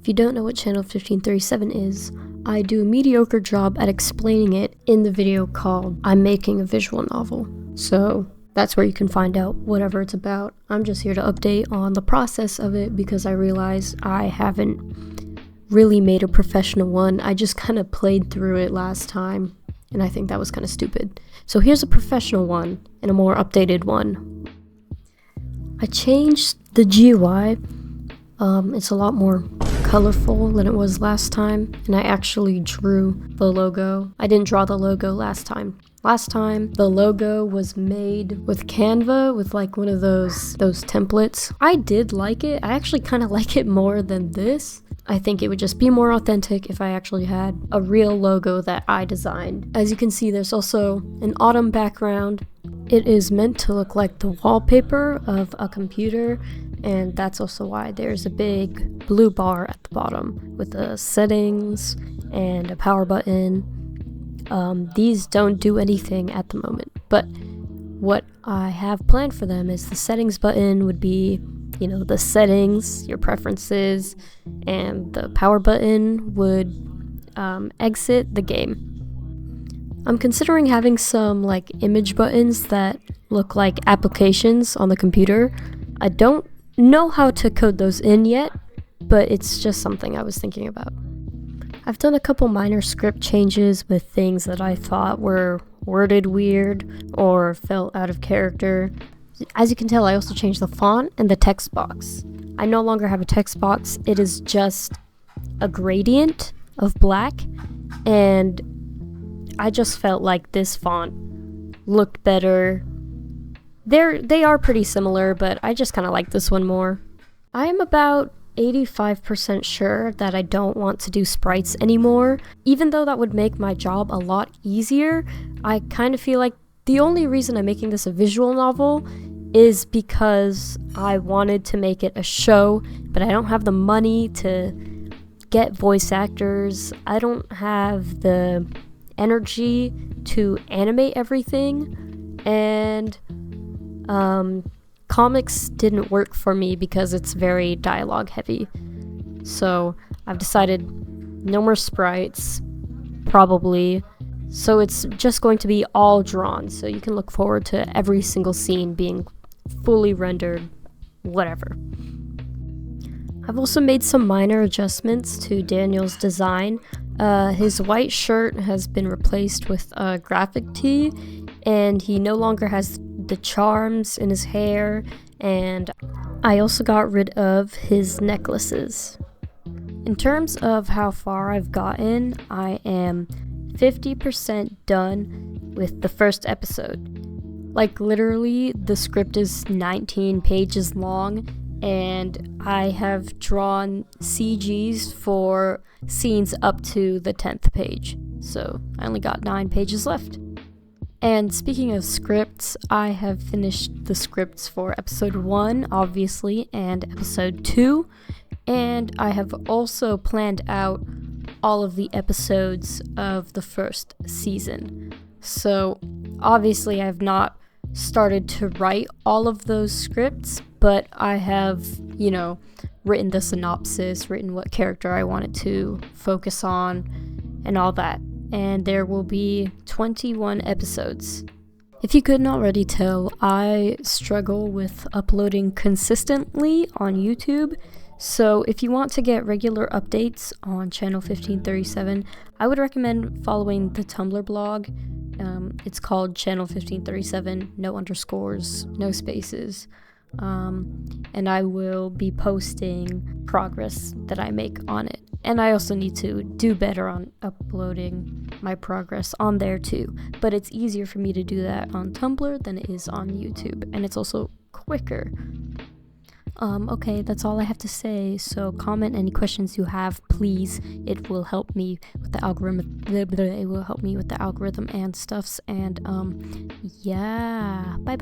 If you don't know what Channel 1537 is, I do a mediocre job at explaining it in the video called I'm Making a Visual Novel. So that's where you can find out whatever it's about. I'm just here to update on the process of it because I realize I haven't really made a professional one. I just kind of played through it last time, and I think that was kind of stupid. So here's a professional one and a more updated one. I changed the GUI. It's a lot more colorful than it was last time, and I actually drew the logo. I didn't draw the logo last time. Last time, the logo was made with Canva, with like one of those templates. I did like it. I actually kind of like it more than this. I think it would just be more authentic if I actually had a real logo that I designed. As you can see, there's also an autumn background. It is meant to look like the wallpaper of a computer, and that's also why there's a big blue bar at the bottom with the settings and a power button. These don't do anything at the moment, but what I have planned for them is the settings button would be, the settings, your preferences, and the power button would exit the game. I'm considering having some image buttons that look like applications on the computer. I don't know how to code those in yet, but it's just something I was thinking about. I've done a couple minor script changes with things that I thought were worded weird or felt out of character. As you can tell, I also changed the font and the text box. I no longer have a text box. It is just a gradient of black, and I just felt like this font looked better. They are pretty similar, but I just kind of like this one more. I am about 85% sure that I don't want to do sprites anymore. Even though that would make my job a lot easier, I kind of feel like the only reason I'm making this a visual novel is because I wanted to make it a show, but I don't have the money to get voice actors. I don't have the energy to animate everything, and comics didn't work for me because it's very dialogue heavy. So I've decided no more sprites, probably. So it's just going to be all drawn, so you can look forward to every single scene being fully rendered, whatever. I've also made some minor adjustments to Daniel's design. His white shirt has been replaced with a graphic tee, and he no longer has the charms in his hair, and I also got rid of his necklaces. In terms of how far I've gotten, I am 50% done with the first episode. Literally, the script is 19 pages long, and I have drawn CGs for scenes up to the 10th page, so I only got 9 pages left. And speaking of scripts, I have finished the scripts for episode 1, obviously, and episode 2, and I have also planned out all of the episodes of the first season. So obviously I've not started to write all of those scripts, but I have, written the synopsis, written what character I wanted to focus on, and all that. And there will be 21 episodes. If you couldn't already tell, I struggle with uploading consistently on YouTube. So if you want to get regular updates on Channel 1537, I would recommend following the Tumblr blog. It's called Channel 1537, no underscores, no spaces. And I will be posting progress that I make on it. And I also need to do better on uploading my progress on there too. But it's easier for me to do that on Tumblr than it is on YouTube. And it's also quicker. Okay, that's all I have to say. So comment any questions you have, please. It will help me with the algorithm. It will help me with the algorithm and stuffs. And yeah, bye.